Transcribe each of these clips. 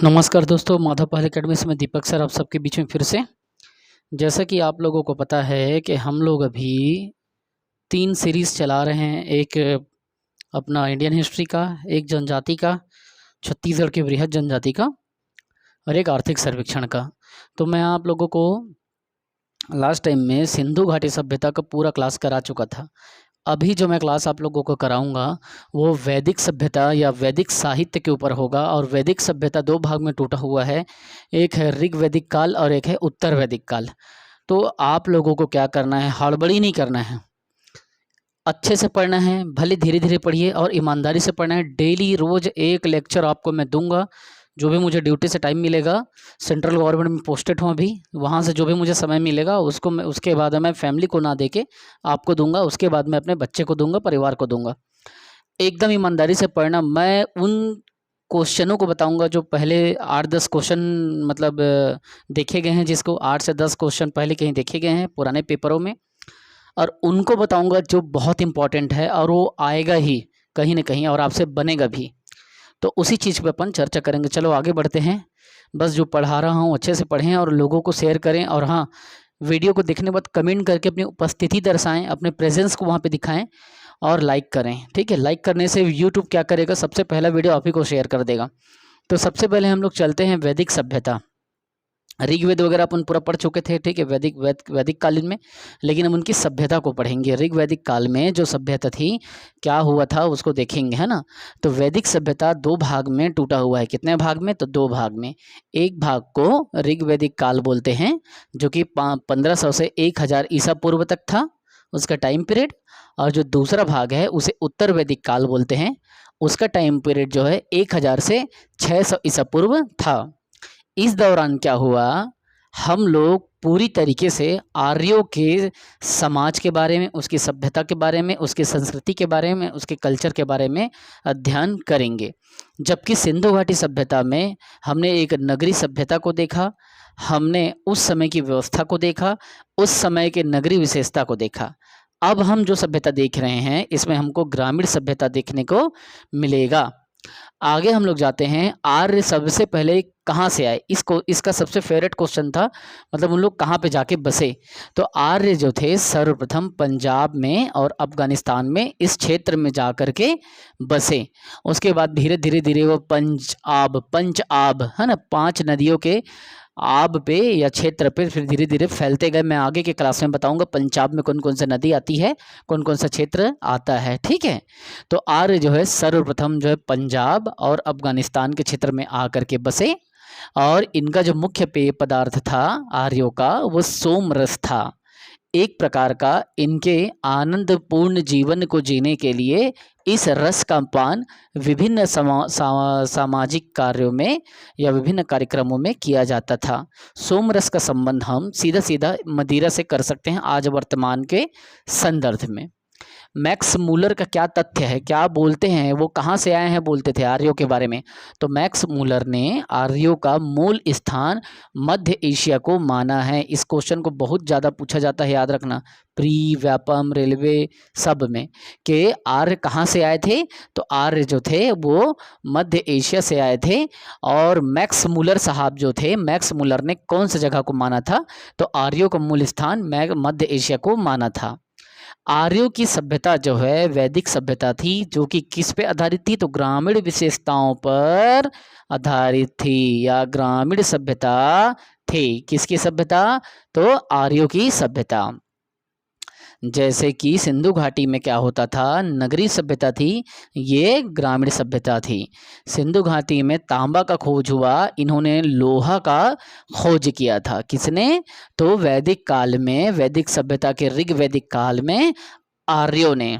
नमस्कार दोस्तों, माधव पहल अकेडमी से मैं दीपक सर आप सबके बीच में फिर से। जैसा कि आप लोगों को पता है कि हम लोग अभी 3 सीरीज़ चला रहे हैं। एक अपना इंडियन हिस्ट्री का, एक जनजाति का, छत्तीसगढ़ की बृहद जनजाति का, और एक आर्थिक सर्वेक्षण का। तो मैं आप लोगों को लास्ट टाइम में सिंधु घाटी सभ्यता का पूरा क्लास करा चुका था। अभी जो मैं क्लास आप लोगों को कराऊंगा वो वैदिक सभ्यता या वैदिक साहित्य के ऊपर होगा। और वैदिक सभ्यता 2 भाग में टूटा हुआ है, एक है ऋग वैदिक काल और एक है उत्तर वैदिक काल। तो आप लोगों को क्या करना है, हड़बड़ी नहीं करना है, अच्छे से पढ़ना है, भले धीरे धीरे पढ़िए और ईमानदारी से पढ़ना है। डेली रोज़ एक लेक्चर आपको मैं दूंगा, जो भी मुझे ड्यूटी से टाइम मिलेगा। सेंट्रल गवर्नमेंट में पोस्टेड हूँ अभी, वहाँ से जो भी मुझे समय मिलेगा उसको मैं, उसके बाद मैं फैमिली को ना देके आपको दूंगा, उसके बाद मैं अपने बच्चे को दूंगा, परिवार को दूंगा। एकदम ईमानदारी से पढ़ना। मैं उन क्वेश्चनों को बताऊंगा जो पहले 8-10 क्वेश्चन मतलब देखे गए हैं, जिसको 8 से 10 क्वेश्चन पहले कहीं देखे गए हैं पुराने पेपरों में, और उनको बताऊंगा जो बहुत इंपॉर्टेंट है और वो आएगा ही कहीं ना कहीं और आपसे बनेगा भी। तो उसी चीज़ पे अपन चर्चा करेंगे। चलो आगे बढ़ते हैं। बस जो पढ़ा रहा हूँ अच्छे से पढ़ें और लोगों को शेयर करें। और हाँ, वीडियो को देखने के बाद कमेंट करके अपनी उपस्थिति दर्शाएं, अपने प्रेजेंस को वहाँ पे दिखाएं और लाइक करें। ठीक है, लाइक करने से यूट्यूब क्या करेगा, सबसे पहला वीडियो आप ही को शेयर कर देगा। तो सबसे पहले हम लोग चलते हैं वैदिक सभ्यता। ऋग्वेद वगैरह अपन पूरा पढ़ चुके थे, ठीक है, वैदिक कालीन में। लेकिन हम उनकी सभ्यता को पढ़ेंगे। ऋग वैदिक काल में जो सभ्यता थी, क्या हुआ था उसको देखेंगे, है ना। तो वैदिक सभ्यता 2 भाग में टूटा हुआ है। कितने भाग में? तो 2 भाग में। एक भाग को ऋग वैदिक काल बोलते हैं, जो कि 1500 से 1000 ईसा पूर्व तक था उसका टाइम पीरियड। और जो दूसरा भाग है उसे उत्तर वैदिक काल बोलते हैं, उसका टाइम पीरियड जो है 1000 से 600 ईसा पूर्व था। इस दौरान क्या हुआ, हम लोग पूरी तरीके से आर्यों के समाज के बारे में, उसकी सभ्यता के बारे में, उसकी संस्कृति के बारे में, उसके कल्चर के बारे में अध्ययन करेंगे। जबकि सिंधु घाटी सभ्यता में हमने एक नगरी सभ्यता को देखा, हमने उस समय की व्यवस्था को देखा, उस समय के नगरी विशेषता को देखा। अब हम जो सभ्यता देख रहे हैं इसमें हमको ग्रामीण सभ्यता देखने को मिलेगा। आगे हम लोग जाते हैं। आर्य सबसे पहले कहाँ से आए, इसका सबसे फेवरेट क्वेश्चन था, मतलब उन लोग कहाँ पे जाके बसे। तो आर्य जो थे सर्वप्रथम पंजाब में और अफगानिस्तान में, इस क्षेत्र में जा कर के बसे। उसके बाद धीरे धीरे धीरे वो पंच आब है ना, 5 नदियों के आब पे या क्षेत्र पे फिर धीरे धीरे फैलते गए। मैं आगे के क्लास में बताऊंगा पंजाब में कौन कौन सा नदी आती है, कौन कौन सा क्षेत्र आता है। ठीक है, तो आर्य जो है सर्वप्रथम जो है पंजाब और अफगानिस्तान के क्षेत्र में आकर के बसे। और इनका जो मुख्य पेय पदार्थ था आर्यों का, वो सोम रस था। एक प्रकार का इनके आनंदपूर्ण जीवन को जीने के लिए इस रस का पान विभिन्न सामाजिक कार्यों में या विभिन्न कार्यक्रमों में किया जाता था। सोम रस का संबंध हम सीधा सीधा मदिरा से कर सकते हैं आज वर्तमान के संदर्भ में। मैक्स मूलर का क्या तथ्य है, क्या बोलते हैं, वो कहाँ से आए हैं बोलते थे आर्यों के बारे में। तो मैक्स मूलर ने आर्यों का मूल स्थान मध्य एशिया को माना है। इस क्वेश्चन को बहुत ज़्यादा पूछा जाता है, याद रखना, प्री, व्यापम, रेलवे सब में, कि आर्य कहाँ से आए थे। तो आर्य जो थे वो मध्य एशिया से आए थे। और मैक्स मूलर साहब जो थे, मैक्स मूलर ने कौन सी जगह को माना था, तो आर्यों का मूल स्थान मध्य एशिया को माना था। आर्यों की सभ्यता जो है वैदिक सभ्यता थी, जो कि किस पे आधारित थी, तो ग्रामीण विशेषताओं पर आधारित थी, या ग्रामीण सभ्यता थी। किसकी सभ्यता, तो आर्यों की सभ्यता। जैसे कि सिंधु घाटी में क्या होता था, नगरी सभ्यता थी, ये ग्रामीण सभ्यता थी। सिंधु घाटी में तांबा का खोज हुआ, इन्होंने लोहा का खोज किया था। किसने, तो वैदिक काल में, वैदिक सभ्यता के ऋग वैदिक काल में आर्यों ने।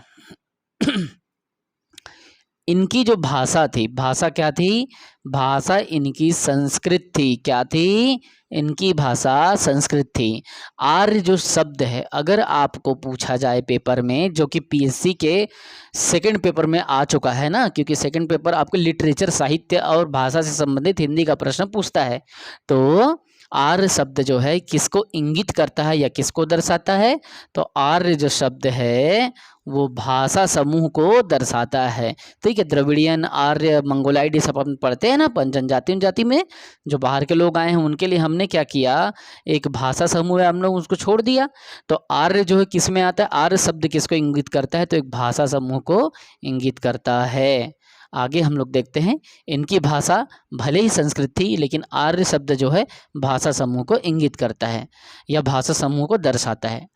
इनकी जो भाषा थी, भाषा क्या थी, भाषा इनकी संस्कृत थी। क्या थी, इनकी भाषा संस्कृत थी। आर्य जो शब्द है, अगर आपको पूछा जाए पेपर में, जो कि पीएससी के सेकंड पेपर में आ चुका है ना, क्योंकि सेकंड पेपर आपके लिटरेचर, साहित्य और भाषा से संबंधित हिंदी का प्रश्न पूछता है। तो आर्य शब्द जो है किसको इंगित करता है या किसको दर्शाता है? तो आर्य जो शब्द है वो भाषा समूह को दर्शाता है। ठीक है, द्रविड़ियन, आर्य, मंगोलाइड, ये सब अपन पढ़ते हैं ना अपन जनजाति में जो बाहर के लोग आए हैं उनके लिए हमने क्या किया, एक भाषा समूह है हम लोग उसको छोड़ दिया। तो आर्य जो है किस में आता है? आर्य शब्द किसको इंगित करता है? तो एक भाषा समूह को इंगित करता है। आगे हम लोग देखते हैं, इनकी भाषा भले ही संस्कृत थी लेकिन आर्य शब्द जो है भाषा समूह को इंगित करता है या भाषा समूह को दर्शाता है।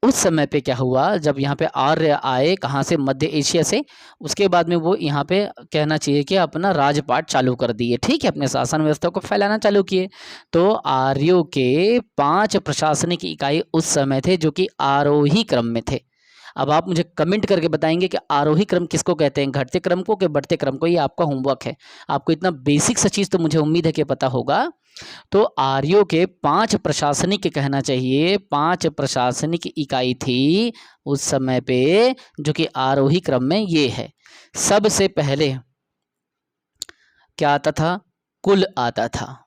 उस समय पे क्या हुआ, जब यहाँ पे आर्य आए, कहाँ से? मध्य एशिया से। उसके बाद में वो यहाँ पे कहना चाहिए कि अपना राजपाट चालू कर दिए। ठीक है, अपने शासन व्यवस्था को फैलाना चालू किए। तो आर्यों के 5 प्रशासनिक इकाई उस समय थे जो कि आरोही क्रम में थे। अब आप मुझे कमेंट करके बताएंगे कि आरोही क्रम किसको कहते हैं, घटते क्रम को कि बढ़ते क्रम को? ये आपका होमवर्क है। आपको इतना बेसिक सा चीज़ तो मुझे उम्मीद है कि पता होगा। तो आर्यों के 5 प्रशासनिक, कहना चाहिए 5 प्रशासनिक इकाई थी उस समय पे जो कि आरोही क्रम में ये है। सबसे पहले क्या आता था? कुल आता था।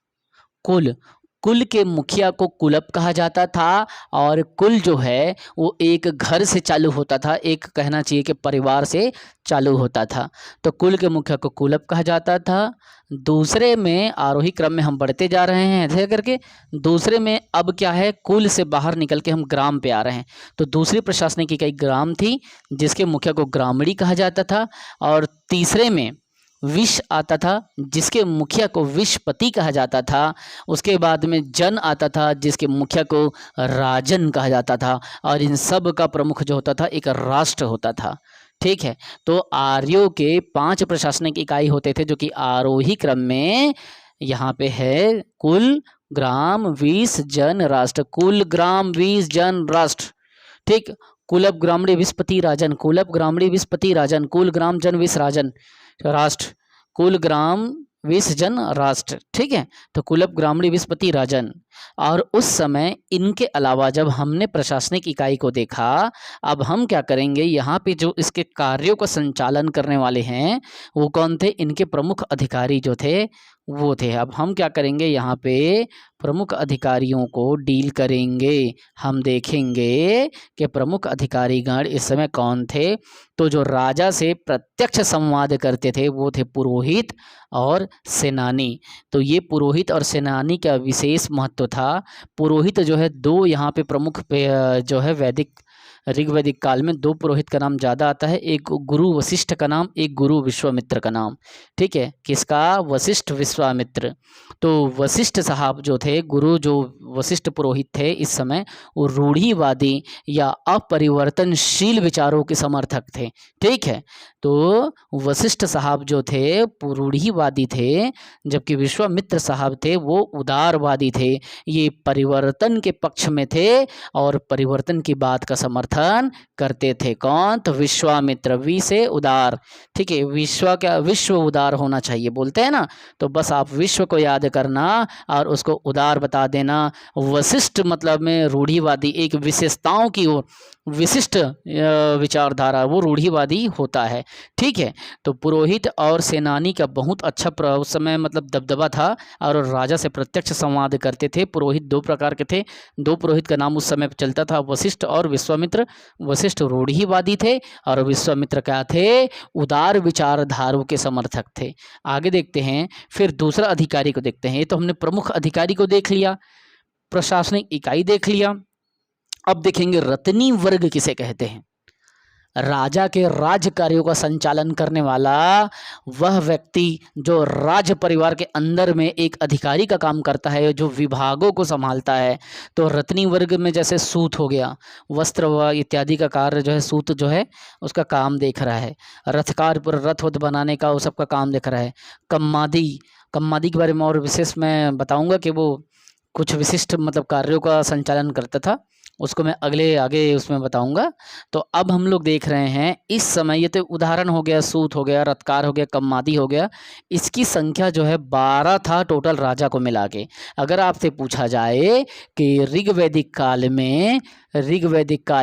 कुल के मुखिया को कुलप कहा जाता था। और कुल जो है वो एक घर से चालू होता था, एक कहना चाहिए कि परिवार से चालू होता था। तो कुल के मुखिया को कुलप कहा जाता था। दूसरे में आरोही क्रम में हम बढ़ते जा रहे हैं ऐसे करके। दूसरे में अब क्या है, कुल से बाहर निकल के हम ग्राम पे आ रहे हैं। तो दूसरी प्रशासनिक इकाई ग्राम थी जिसके मुखिया को ग्रामणी कहा जाता था। और तीसरे में विश आता था जिसके मुखिया को विशपति कहा जाता था। उसके बाद में जन आता था जिसके मुखिया को राजन कहा जाता था। और इन सब का प्रमुख जो होता था एक राष्ट्र होता था। ठीक है, तो आर्यों के 5 प्रशासनिक इकाई होते थे जो कि आरोही क्रम में यहाँ पे है कुल, ग्राम, विश, जन, राष्ट्र। कुल, ग्राम, विश, जन, राष्ट्र। ठीक, कुलप, ग्रामणी, विशपति, राजन। कुलप, ग्रामणी, विशपति, राजन। कुल, ग्राम, जन, विश, राजन, राष्ट्र। कुल, ग्राम, विश, जन, राष्ट्र। ठीक है, तो कुलप, ग्रामणी, विशपति, राजन। और उस समय इनके अलावा जब हमने प्रशासनिक इकाई को देखा, अब हम क्या करेंगे, यहाँ पे जो इसके कार्यों का संचालन करने वाले हैं वो कौन थे? इनके प्रमुख अधिकारी जो थे वो थे। अब हम क्या करेंगे, यहाँ पे प्रमुख अधिकारियों को डील करेंगे। हम देखेंगे कि प्रमुख अधिकारीगण इस समय कौन थे। तो जो राजा से प्रत्यक्ष संवाद करते थे वो थे पुरोहित और सेनानी। तो ये पुरोहित और सेनानी का विशेष महत्व था। पुरोहित जो है 2 यहाँ पे प्रमुख जो है ऋग्वैदिक काल में 2 पुरोहित का नाम ज़्यादा आता है। एक गुरु वशिष्ठ का नाम, एक गुरु विश्वामित्र का नाम। ठीक है, किसका? वशिष्ठ, विश्वामित्र। तो वशिष्ठ साहब जो थे, गुरु जो वशिष्ठ पुरोहित थे इस समय, वो रूढ़िवादी या अपरिवर्तनशील विचारों के समर्थक थे। ठीक है, तो वशिष्ठ साहब जो थे रूढ़िवादी थे, जबकि विश्वामित्र साहब थे वो उदारवादी थे। ये परिवर्तन के पक्ष में थे और परिवर्तन की बात का समर्थन करते थे। कौन? तो विश्वामित्र। वी से उदार। ठीक है, विश्व उदार होना चाहिए बोलते हैं ना, तो बस आप विश्व को याद करना और उसको उदार बता देना। वशिष्ठ मतलब में रूढ़िवादी, एक विशेषताओं की ओर विशिष्ट विचारधारा, वो रूढ़िवादी होता है। ठीक है, तो पुरोहित और सेनानी का बहुत अच्छा उस समय मतलब दबदबा था और राजा से प्रत्यक्ष संवाद करते थे। पुरोहित 2 प्रकार के थे। 2 पुरोहित का नाम उस समय चलता था, वशिष्ठ और विश्वामित्र। वशिष्ठ रूढ़िवादी थे और विश्वामित्र क्या थे? उदार विचारधाराओं के समर्थक थे। आगे देखते हैं, फिर दूसरा अधिकारी को देखते हैं। ये तो हमने प्रमुख अधिकारी को देख लिया, प्रशासनिक इकाई देख लिया। अब देखेंगे रत्नी वर्ग किसे कहते हैं। राजा के राज्य कार्यों का संचालन करने वाला वह व्यक्ति जो राज परिवार के अंदर में एक अधिकारी का काम करता है, जो विभागों को संभालता है। तो रत्नी वर्ग में जैसे सूत हो गया, वस्त्र व इत्यादि का कार्य जो है सूत जो है उसका काम देख रहा है। रथकार पर रथ वथ बनाने का वो सबका काम देख रहा है। कम्मादी के बारे में और विशेष मैं बताऊंगा कि वो कुछ विशिष्ट मतलब कार्यों का संचालन करता था, उसको मैं आगे उसमें बताऊंगा। तो अब हम लोग देख रहे हैं इस समय, ये तो उदाहरण हो गया, सूत हो गया, रत्कार हो गया, कम्मादी हो गया। इसकी संख्या जो है 12 था टोटल राजा को मिला के। अगर आपसे पूछा जाए कि ऋग्वैदिक काल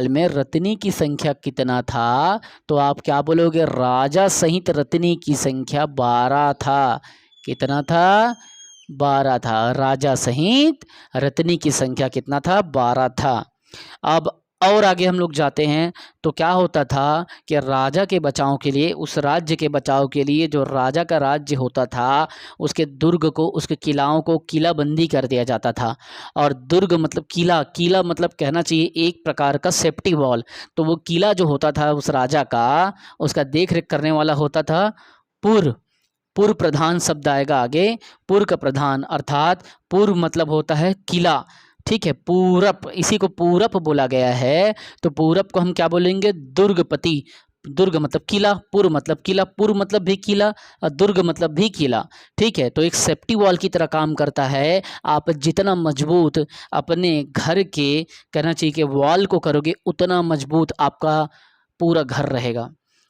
में रत्नी की संख्या कितना था, तो आप क्या बोलोगे? राजा सहित रत्नी की संख्या 12 था। कितना था? 12 था। राजा सहित रत्नी की संख्या कितना था? 12 था। अब और आगे हम लोग जाते हैं तो क्या होता था कि राजा के बचाव के लिए, उस राज्य के बचाव के लिए, जो राजा का राज्य होता था उसके दुर्ग को, उसके किलाओं को किलाबंदी कर दिया जाता था। और दुर्ग मतलब किला, किला मतलब कहना चाहिए एक प्रकार का सेफ्टी वॉल। तो वो किला जो होता था उस राजा का, उसका देख रेख करने वाला होता था पुर। पुर प्रधान शब्द आएगा आगे, पुर का प्रधान, अर्थात पुर मतलब होता है किला। ठीक है, पूरब, इसी को पूरब बोला गया है। तो पूरब को हम क्या बोलेंगे? दुर्गपति। दुर्ग मतलब किला, पुर मतलब किला, पुर मतलब भी किला और दुर्ग मतलब भी किला। ठीक है, तो एक सेफ्टी वॉल की तरह काम करता है। आप जितना मजबूत अपने घर के, कहना चाहिए कि वॉल को करोगे, उतना मजबूत आपका पूरा घर रहेगा।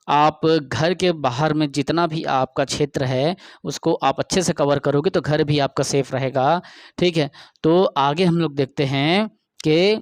आप घर के बाहर में जितना भी आपका क्षेत्र है उसको आप अच्छे से कवर करोगे तो घर भी आपका सेफ रहेगा। ठीक है, तो आगे हम लोग देखते हैं कि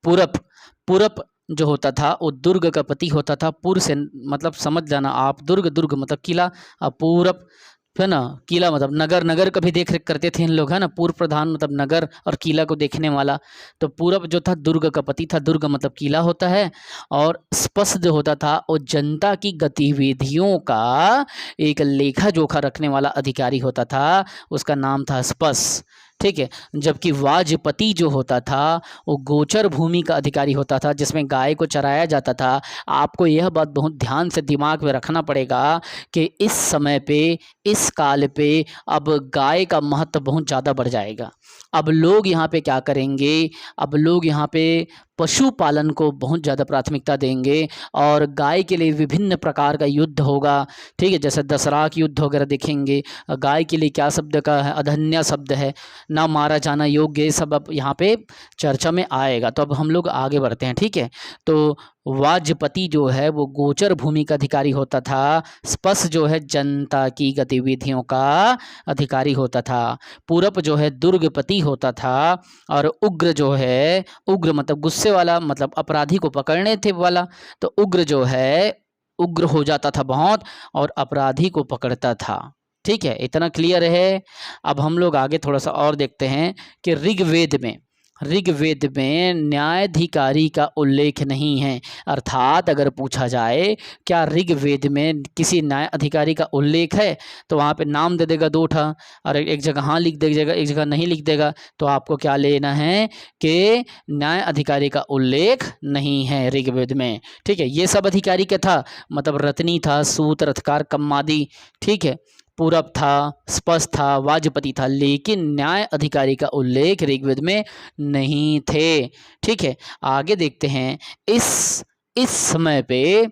पूरब, पूरब जो होता था वो दुर्ग का पति होता था। पुर से मतलब समझ जाना आप, दुर्ग, दुर्ग मतलब किला, और पूरब है ना, किला मतलब नगर, नगर का भी देख रेख करते थे इन लोग, है ना। पूर्व प्रधान मतलब नगर और किला को देखने वाला। तो पूरब जो था दुर्ग का पति था, दुर्ग मतलब किला होता है। और स्पष्ट जो होता था वो जनता की गतिविधियों का एक लेखा जोखा रखने वाला अधिकारी होता था, उसका नाम था स्पष्ट। ठीक है, जबकि वाजपति जो होता था वो गोचर भूमि का अधिकारी होता था, जिसमें गाय को चराया जाता था। आपको यह बात बहुत ध्यान से दिमाग में रखना पड़ेगा कि इस समय पे, इस काल पे अब गाय का महत्व बहुत ज़्यादा बढ़ जाएगा। अब लोग यहाँ पे क्या करेंगे? अब लोग यहाँ पे पशुपालन को बहुत ज़्यादा प्राथमिकता देंगे और गाय के लिए विभिन्न प्रकार का युद्ध होगा। ठीक है, जैसे दशराक युद्ध वगैरह देखेंगे। गाय के लिए क्या शब्द का है? अधन्य शब्द है, ना मारा जाना योग्य, ये सब अब यहाँ पे चर्चा में आएगा। तो अब हम लोग आगे बढ़ते हैं। ठीक है, तो वाजपति जो है वो गोचर भूमि का अधिकारी होता था। स्पष्ट जो है जनता की गतिविधियों का अधिकारी होता था। पूरब जो है दुर्गपति होता था। और उग्र जो है, उग्र मतलब गुस्से वाला, मतलब अपराधी को पकड़ने थे वाला। तो उग्र जो है उग्र हो जाता था बहुत और अपराधी को पकड़ता था। ठीक है, इतना क्लियर है। अब हम लोग आगे थोड़ा सा और देखते हैं कि ऋग्वेद में, ऋग्वेद में न्यायाधिकारी का उल्लेख नहीं है। अर्थात अगर पूछा जाए क्या ऋग्वेद में किसी न्याय अधिकारी का उल्लेख है, तो वहाँ पे नाम दे देगा 2 ठा, और एक जगह हाँ लिख देगा, एक जगह नहीं लिख देगा। तो आपको क्या लेना है कि न्याय अधिकारी का उल्लेख नहीं है ऋग्वेद में। ठीक है, ये सब अधिकारी क्या था? मतलब रत्नी था, सूत, रथकार, कम्मादी। ठीक है, पूरब था, स्पष्ट था, वाजपति था, लेकिन न्याय अधिकारी का उल्लेख ऋग्वेद में नहीं थे। ठीक है, आगे देखते हैं। इस समय पे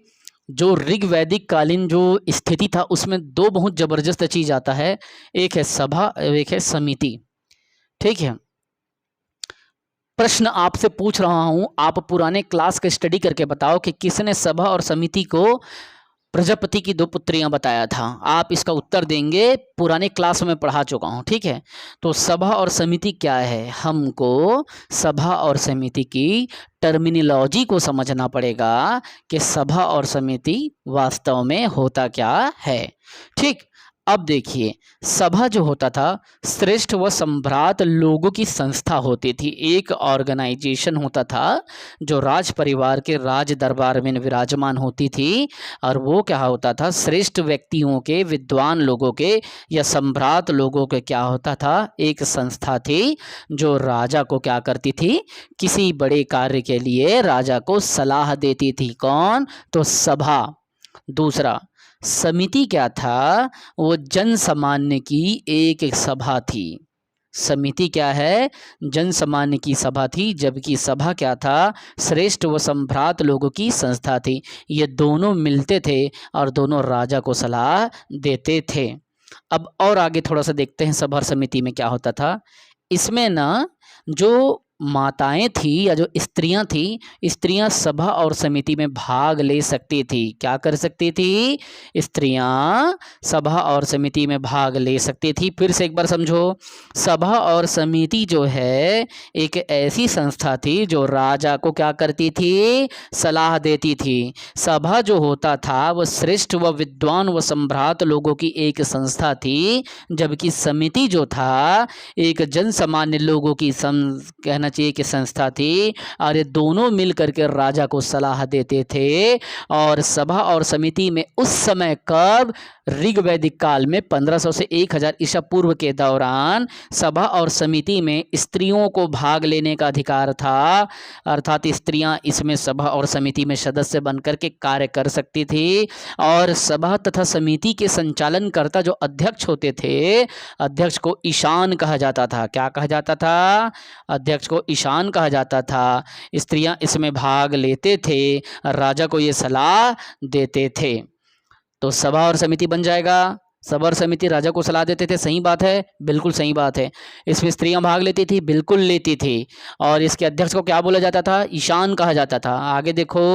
जो ऋग्वैदिक कालीन जो स्थिति था उसमें 2 बहुत जबरदस्त चीज आता है, एक है सभा, एक है समिति। ठीक है, प्रश्न आपसे पूछ रहा हूं, आप पुराने क्लास का स्टडी करके बताओ कि किसने सभा और समिति को प्रजापति की 2 पुत्रियां बताया था। आप इसका उत्तर देंगे, पुराने क्लास में पढ़ा चुका हूं। ठीक है, तो सभा और समिति क्या है? हमको सभा और समिति की टर्मिनोलॉजी को समझना पड़ेगा कि सभा और समिति वास्तव में होता क्या है। ठीक, अब देखिए, सभा जो होता था श्रेष्ठ व सम्भ्रात लोगों की संस्था होती थी, एक ऑर्गेनाइजेशन होता था जो राज परिवार के राज दरबार में विराजमान होती थी। और वो क्या होता था? श्रेष्ठ व्यक्तियों के, विद्वान लोगों के या सम्भ्रात लोगों के क्या होता था? एक संस्था थी जो राजा को क्या करती थी? किसी बड़े कार्य के लिए राजा को सलाह देती थी। कौन? तो सभा। दूसरा, समिति क्या था? वो जन सामान्य की एक सभा थी। समिति क्या है? जन सामान्य की सभा थी, जबकि सभा क्या था? श्रेष्ठ व सम्भ्रात लोगों की संस्था थी। ये दोनों मिलते थे और दोनों राजा को सलाह देते थे। अब और आगे थोड़ा सा देखते हैं सभा और समिति में क्या होता था। इसमें ना जो माताएं थी या जो स्त्रियां थी, स्त्रियां सभा और समिति में भाग ले सकती थी। क्या कर सकती थी? स्त्रियां सभा और समिति में भाग ले सकती थी। फिर से एक बार समझो, सभा और समिति जो है एक ऐसी संस्था थी जो राजा को क्या करती थी? सलाह देती थी। सभा जो होता था वह श्रेष्ठ व विद्वान व सम्भ्रात लोगों की एक संस्था थी, जबकि समिति जो था एक जन सामान्य लोगों की कहना चाहिए कि संस्था थी, और ये दोनों मिल करके राजा को सलाह देते थे। और सभा और समिति में उस समय कब? ऋग्वैदिक काल में 1500 से 1000 ईसा पूर्व के दौरान सभा और समिति में स्त्रियों को भाग लेने का अधिकार था, अर्थात स्त्रियां इसमें सभा और समिति में सदस्य बनकर के कार्य कर सकती थी। और सभा तथा समिति के संचालनकर्ता जो अध्यक्ष होते थे, अध्यक्ष को ईशान कहा जाता था। क्या कहा जाता था? अध्यक्ष को ईशान कहा जाता था। स्त्रियां इसमें भाग लेते थे, राजा को ये सलाह देते थे। तो सभा और समिति बन जाएगा। सभा और समिति राजा को सलाह देते थे, सही बात है, बिल्कुल सही बात है। इसमें स्त्रियां भाग लेती थी, बिल्कुल लेती थी। और इसके अध्यक्ष को क्या बोला जाता था? ईशान कहा जाता था। आगे देखो,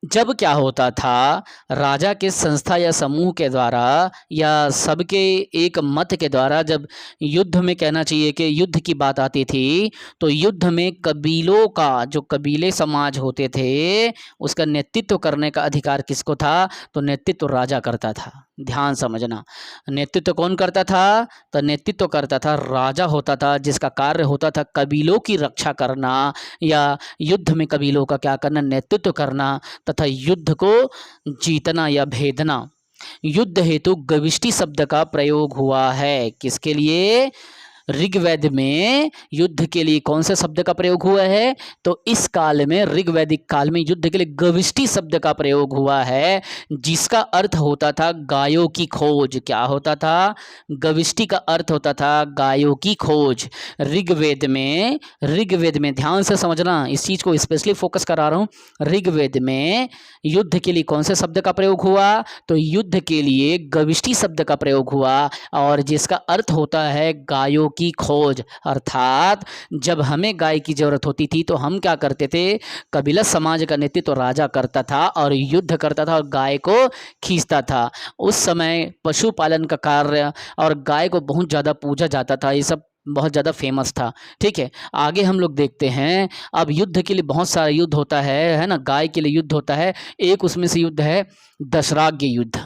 जब क्या होता था, राजा के संस्था या समूह के द्वारा या सबके एक मत के द्वारा जब युद्ध में, कहना चाहिए कि युद्ध की बात आती थी, तो युद्ध में कबीलों का, जो कबीले समाज होते थे, उसका नेतृत्व करने का अधिकार किसको था? तो नेतृत्व राजा करता था। ध्यान समझना, नेतृत्व कौन करता था? तो नेतृत्व करता था राजा होता था, जिसका कार्य होता था कबीलों की रक्षा करना या युद्ध में कबीलों का क्या करना? नेतृत्व करना तथा युद्ध को जीतना या भेदना। युद्ध हेतु गविष्टि शब्द का प्रयोग हुआ है। किसके लिए? ऋग्वेद में युद्ध के लिए कौन से शब्द का प्रयोग हुआ है? तो इस काल में, ऋग्वैदिक काल में युद्ध के लिए गविष्टि शब्द का प्रयोग हुआ है, जिसका अर्थ होता था गायों की खोज। क्या होता था? गविष्टि का अर्थ होता था गायों की खोज। ऋग्वेद में ध्यान से समझना, इस चीज को स्पेशली फोकस करा रहा हूं। ऋग्वेद में युद्ध के लिए कौन से शब्द का प्रयोग हुआ? तो युद्ध के लिए गविष्टि शब्द का प्रयोग हुआ, और जिसका अर्थ होता है गायों की खोज। अर्थात जब हमें गाय की जरूरत होती थी तो हम क्या करते थे? कबीला समाज का नेतृत्व तो राजा करता था और युद्ध करता था और गाय को खींचता था। उस समय पशुपालन का कार्य और गाय को बहुत ज़्यादा पूजा जाता था, ये सब बहुत ज़्यादा फेमस था। ठीक है, आगे हम लोग देखते हैं। अब युद्ध के लिए बहुत सारा युद्ध होता है ना। गाय के लिए युद्ध होता है, एक उसमें से युद्ध है दशराग्य युद्ध,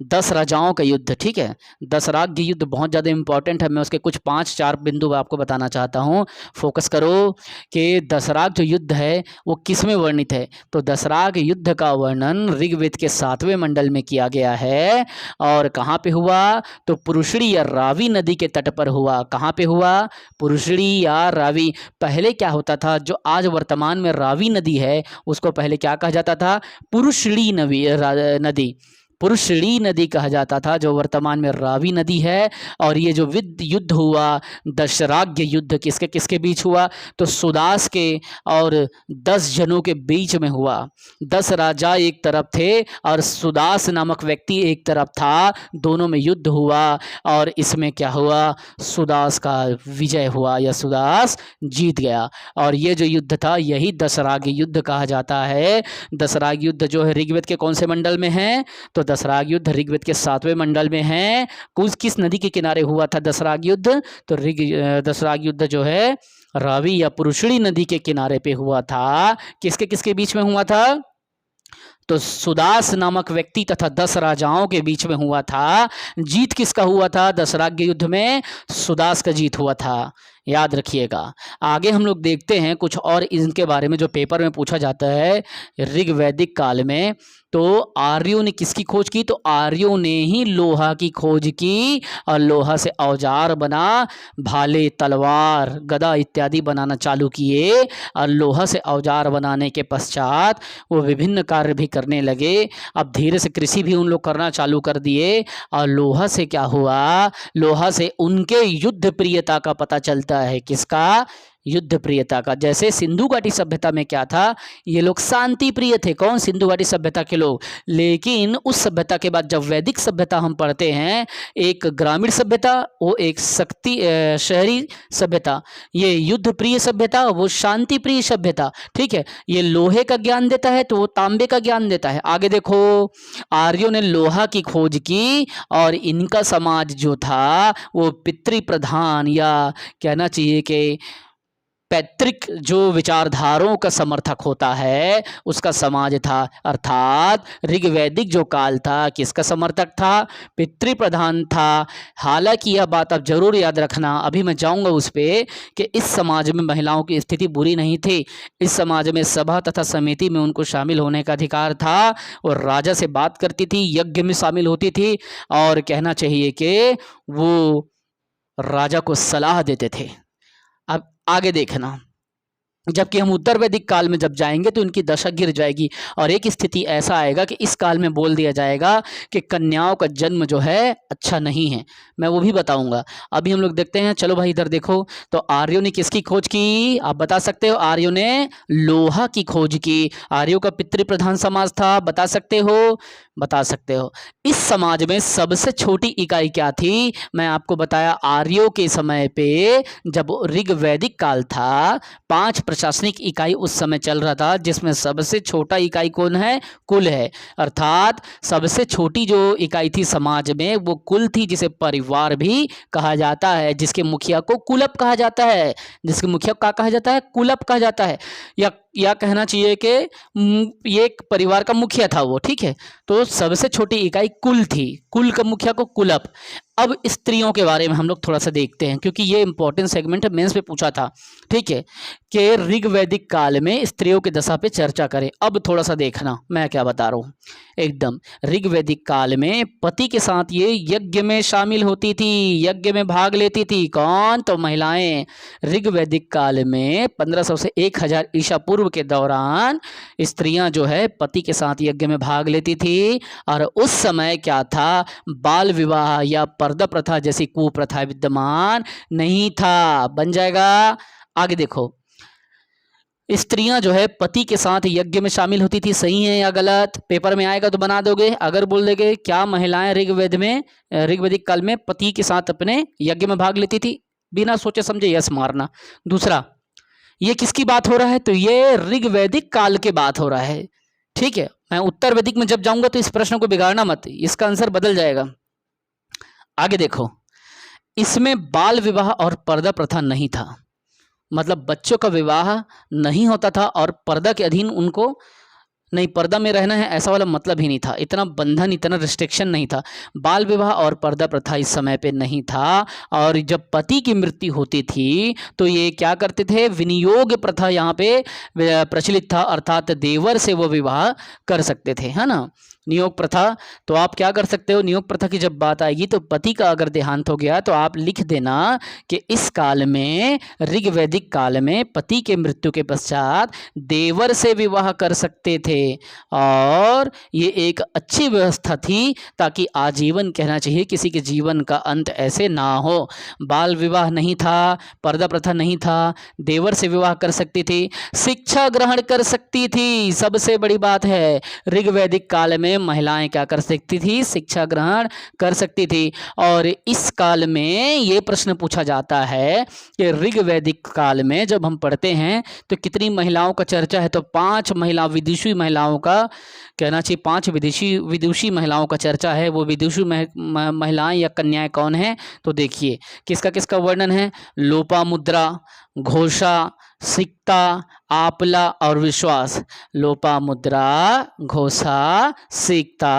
10 राजाओं का युद्ध। ठीक है, दशराग्य युद्ध बहुत ज़्यादा इंपॉर्टेंट है। मैं उसके कुछ 5-4 बिंदु आपको बताना चाहता हूँ। फोकस करो कि दशराग जो युद्ध है वो किस में वर्णित है। तो दशराग युद्ध का वर्णन ऋग्वेद के 7वें मंडल में किया गया है। और कहाँ पे हुआ? तो पुरुषड़ी या रावी नदी के तट पर हुआ। कहाँ पे हुआ? पुरुषड़ी या रावी। पहले क्या होता था, जो आज वर्तमान में रावी नदी है, उसको पहले क्या कहा जाता था? पुरुषड़ी नदी, पुरुषड़ी नदी कहा जाता था, जो वर्तमान में रावी नदी है। और ये जो युद्ध हुआ, दशराग्य युद्ध, किसके किसके बीच हुआ? तो सुदास के और 10 जनों के बीच में हुआ। 10 राजा एक तरफ थे और सुदास नामक व्यक्ति एक तरफ था। दोनों में युद्ध हुआ और इसमें क्या हुआ? सुदास का विजय हुआ या सुदास जीत गया। और ये जो युद्ध था यही दशराग्य युद्ध कहा जाता है। दशराग्य युद्ध जो है ऋग्वेद के कौन से मंडल में है? तो दशराग युद्ध ऋग्वेद के 7वें मंडल में है। किस नदी के किनारे हुआ था दशराग युद्ध? तो दशराग युद्ध जो है रावी या पुरुषड़ी नदी के किनारे पे हुआ था। किसके किसके बीच में हुआ था? तो सुदास नामक व्यक्ति तथा 10 राजाओं के बीच में हुआ था। जीत किसका हुआ था? दशराग्य युद्ध में सुदास का जीत हुआ था, याद रखिएगा। आगे हम लोग देखते हैं कुछ और इनके बारे में जो पेपर में पूछा जाता है। ऋग्वैदिक काल में तो आर्यों ने किसकी खोज की? तो आर्यों ने ही लोहा की खोज की और लोहा से औजार बना, भाले, तलवार, गदा इत्यादि बनाना चालू किए। और लोहा से औजार बनाने के पश्चात वो विभिन्न कार्य भी करने लगे। अब धीरे से कृषि भी उन लोग करना चालू कर दिए। और लोहा से क्या हुआ? लोहा से उनके युद्ध प्रियता का पता चलता है। किसका? युद्ध प्रियता का। जैसे सिंधु घाटी सभ्यता में क्या था, ये लोग शांति प्रिय थे। कौन? सिंधु घाटी सभ्यता के लोग। लेकिन उस सभ्यता के बाद जब वैदिक सभ्यता हम पढ़ते हैं, एक ग्रामीण सभ्यता, वो एक शहरी सभ्यता, ये युद्ध प्रिय सभ्यता, वो शांति प्रिय सभ्यता। ठीक है, ये लोहे का ज्ञान देता है तो वो तांबे का ज्ञान देता है। आगे देखो, आर्यों ने लोहा की खोज की और इनका समाज जो था वो पितृ प्रधान, या कहना चाहिए कि पैतृक जो विचारधाराओं का समर्थक होता है उसका समाज था। अर्थात ऋग्वैदिक जो काल था किसका समर्थक था? पितृ प्रधान था। हालांकि यह बात आप जरूर याद रखना, अभी मैं जाऊंगा उस पे, कि इस समाज में महिलाओं की स्थिति बुरी नहीं थी। इस समाज में सभा तथा समिति में उनको शामिल होने का अधिकार था और राजा से बात करती थी, यज्ञ में शामिल होती थी और कहना चाहिए कि वो राजा को सलाह देते थे। अब आगे देखना, जबकि हम उत्तर वैदिक काल में जब जाएंगे तो इनकी दशा गिर जाएगी और एक स्थिति ऐसा आएगा कि इस काल में बोल दिया जाएगा कि कन्याओं का जन्म जो है अच्छा नहीं है। मैं वो भी बताऊंगा। अभी हम लोग देखते हैं, चलो भाई इधर देखो, तो आर्यों ने किसकी खोज की? आप बता सकते हो? आर्यों ने लोहा की खोज की। आर्यों का पितृ प्रधान समाज था, बता सकते हो? बता सकते हो। इस समाज में सबसे छोटी इकाई क्या थी? मैं आपको बताया, आर्यों के समय पे जब ऋग्वैदिक काल था, 5 प्रशासनिक इकाई उस समय चल रहा था, जिसमें सबसे छोटा इकाई कौन है? कुल है। अर्थात सबसे छोटी जो इकाई थी समाज में वो कुल थी, जिसे परिवार भी कहा जाता है, जिसके मुखिया को कुलप कहा जाता है। जिसके मुखिया को क्या कहा जाता है? कुलप कहा जाता है, या कहना चाहिए कि ये एक परिवार का मुखिया था वो। ठीक है, तो सबसे छोटी इकाई कुल थी, कुल का मुखिया को कुलप। अब स्त्रियों के बारे में हम लोग थोड़ा सा देखते हैं, क्योंकि ये इंपॉर्टेंट सेगमेंट है, मेंस पे पूछा था। ठीक है, कि ऋग्वैदिक काल में स्त्रियों की दशा पे चर्चा करें। अब थोड़ा सा देखना मैं क्या बता रहा हूँ। एकदम ऋग्वैदिक काल में पति के साथ ये यज्ञ में शामिल होती थी, यज्ञ में भाग लेती थी। कौन? तो महिलाएं। ऋग्वैदिक काल में 1500 से 1000 ईसा पूर्व के दौरान स्त्रियां जो है पति के साथ यज्ञ में भाग लेती थी। और उस समय क्या था? बाल विवाह या पर्दा प्रथा जैसी कुप्रथा विद्यमान नहीं था। बन जाएगा। आगे देखो, स्त्रियां जो है पति के साथ यज्ञ में शामिल होती थी, सही है या गलत? पेपर में आएगा तो बना दोगे। अगर बोल देगे क्या महिलाएं ऋग्वैदिक काल में पति के साथ अपने यज्ञ में भाग लेती थी, बिना सोचे समझे यस मारना। दूसरा, ये किसकी बात हो रहा है? तो ये ऋग्वैदिक काल के बात हो रहा है। ठीक है, मैं उत्तर वैदिक में जब जाऊंगा तो इस प्रश्न को बिगाड़ना मत, इसका आंसर बदल जाएगा। आगे देखो, इसमें बाल विवाह और पर्दा प्रथा नहीं था, मतलब बच्चों का विवाह नहीं होता था और पर्दा के अधीन उनको नहीं, पर्दा में रहना है ऐसा वाला मतलब ही नहीं था। इतना बंधन, इतना रिस्ट्रिक्शन नहीं था। बाल विवाह और पर्दा प्रथा इस समय पे नहीं था। और जब पति की मृत्यु होती थी तो ये क्या करते थे? विनियोग प्रथा यहाँ पे प्रचलित था, अर्थात देवर से वो विवाह कर सकते थे, है ना, नियोग प्रथा। तो आप क्या कर सकते हो? नियोग प्रथा की जब बात आएगी तो पति का अगर देहांत हो गया तो आप लिख देना कि इस काल में, ऋग्वैदिक काल में पति के मृत्यु के पश्चात देवर से विवाह कर सकते थे। और ये एक अच्छी व्यवस्था थी ताकि आजीवन, कहना चाहिए किसी के जीवन का अंत ऐसे ना हो। बाल विवाह नहीं था, पर्दा प्रथा नहीं था, देवर से विवाह कर सकती थी, शिक्षा ग्रहण कर सकती थी। सबसे बड़ी बात है, ऋग्वैदिक काल में महिलाएं क्या कर सकती थी? शिक्षा ग्रहण कर सकती थी। और इस काल में ये प्रश्न पूछा जाता है कि ऋग्वैदिक काल में जब हम पढ़ते हैं तो कितनी महिलाओं का चर्चा है? तो 5 विदुषी महिलाओं का, कहना चाहिए 5 विदुषी महिलाओं का चर्चा है। वो विदुषी महिलाएं या कन्याएं कौन है? तो देखिए किसका किसका वर्णन है। लोपामुद्रा, घोषा, सिक्ता, आपला और विश्वास। लोपामुद्रा, घोषा, सिक्ता,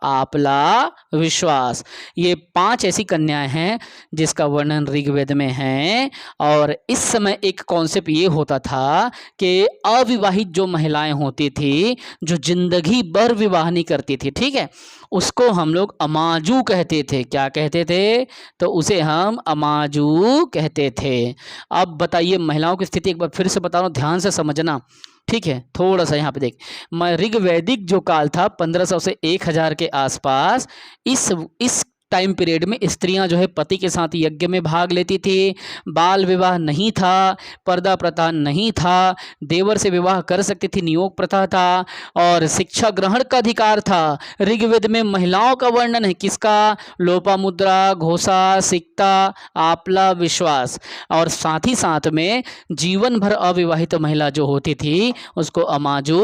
आपला, विश्वास, ये 5 ऐसी कन्याएं हैं जिसका वर्णन ऋग्वेद में है। और इस समय एक कॉन्सेप्ट ये होता था कि अविवाहित जो महिलाएं होती थी, जो जिंदगी भर विवाह नहीं करती थी, ठीक है, उसको हम लोग अमाजू कहते थे। क्या कहते थे? तो उसे हम अमाजू कहते थे। अब बताइए महिलाओं की स्थिति एक बार फिर से बता रहा हूँ, ध्यान से समझना, ठीक है। थोड़ा सा यहाँ पे देख, ऋग्वैदिक जो काल था 1500 से 1000 के आसपास, इस टाइम पीरियड में स्त्रियां जो है पति के साथ यज्ञ में भाग लेती थी, बाल विवाह नहीं था, पर्दा प्रथा नहीं था, देवर से विवाह कर सकती थी, नियोग प्रथा था, और शिक्षा ग्रहण का अधिकार था। ऋग्वेद में महिलाओं का वर्णन है, किसका? लोपामुद्रा, घोषा, सिक्ता, आपला, विश्वास। और साथ ही साथ में जीवन भर अविवाहित महिला जो होती थी उसको अमाजू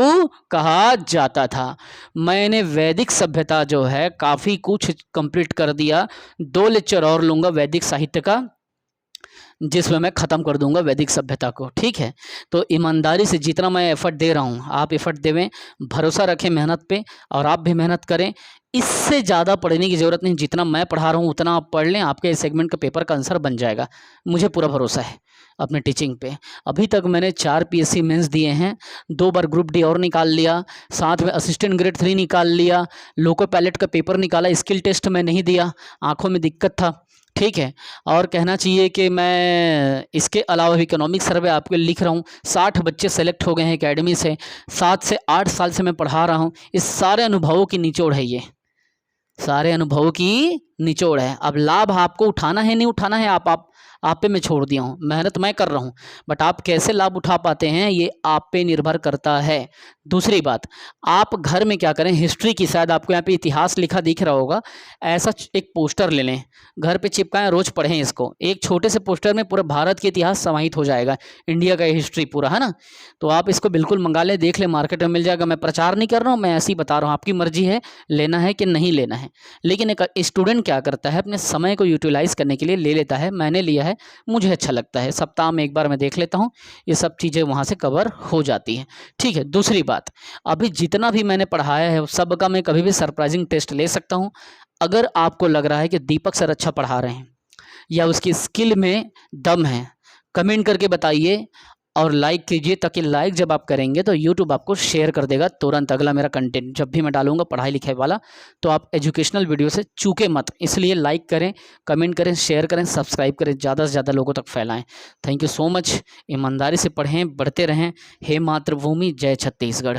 कहा जाता था। मैंने वैदिक सभ्यता जो है काफ़ी कुछ कंप्लीट कर दिया। 2 लेक्चर और लूँगा वैदिक साहित्य का, जिसमें मैं ख़त्म कर दूंगा वैदिक सभ्यता को। ठीक है, तो ईमानदारी से जितना मैं एफर्ट दे रहा हूँ आप एफर्ट देवें, भरोसा रखें मेहनत पे, और आप भी मेहनत करें। इससे ज़्यादा पढ़ने की ज़रूरत नहीं, जितना मैं पढ़ा रहा हूँ उतना आप पढ़ लें, आपके इस सेगमेंट का पेपर का आंसर बन जाएगा, मुझे पूरा भरोसा है अपने टीचिंग पे। अभी तक मैंने 4 PSC मेंस दिए हैं, 2 बार ग्रुप डी और निकाल लिया, साथ में असिस्टेंट ग्रेड 3 निकाल लिया, लोको पायलट का पेपर निकाला, स्किल टेस्ट में नहीं दिया, आँखों में दिक्कत था। ठीक है, और कहना चाहिए कि मैं इसके अलावा भी इकोनॉमिक सर्वे आपके लिख रहा हूँ। 60 बच्चे सेलेक्ट हो गए हैं एकेडमी से, 7 से 8 साल से मैं पढ़ा रहा हूँ। इस सारे अनुभवों की निचोड़ है, ये सारे अनुभवों की निचोड़ है। अब लाभ आपको उठाना है नहीं उठाना है, आप पे मैं छोड़ दिया हूँ, मेहनत मैं कर रहा हूँ, बट आप कैसे लाभ उठा पाते हैं ये आप पे निर्भर करता है। दूसरी बात, आप घर में क्या करें, हिस्ट्री की, शायद आपको यहाँ पे इतिहास लिखा दिख रहा होगा, ऐसा एक पोस्टर ले लें, घर पे चिपकाएं, रोज पढ़ें इसको। एक छोटे से पोस्टर में पूरा भारत के इतिहास समाहित हो जाएगा, इंडिया का हिस्ट्री पूरा, है ना। तो आप इसको बिल्कुल मंगा लें, देख लें, मार्केट में मिल जाएगा। मैं प्रचार नहीं कर रहा हूँ, मैं ऐसे ही बता रहा हूँ, आपकी मर्जी है लेना है कि नहीं लेना है। लेकिन एक स्टूडेंट क्या करता है, अपने समय को यूटिलाइज करने के लिए ले लेता है, मैंने लिया है, मुझे अच्छा लगता है, सप्ताह में एक बार मैं देख लेता हूँ, ये सब चीज़ें वहाँ से कवर हो जाती हैं। ठीक है, दूसरी बात, अभी जितना भी मैंने पढ़ाया है सब का मैं कभी भी सरप्राइजिंग टेस्ट ले सकता हूँ। अगर आपको लग रहा है कि दीपक सर अच्छा पढ़ा रहे हैं या उसकी स्किल में दम है, कमेंट करके बताइए और लाइक कीजिए, ताकि लाइक जब आप करेंगे तो यूट्यूब आपको शेयर कर देगा तुरंत अगला मेरा कंटेंट जब भी मैं डालूंगा पढ़ाई लिखाई वाला। तो आप एजुकेशनल वीडियो से चूके मत, इसलिए लाइक करें, कमेंट करें, शेयर करें, सब्सक्राइब करें, ज़्यादा से ज़्यादा लोगों तक फैलाएं। Thank you so much. ईमानदारी से पढ़ें, बढ़ते रहें। हे मातृभूमि, जय छत्तीसगढ़।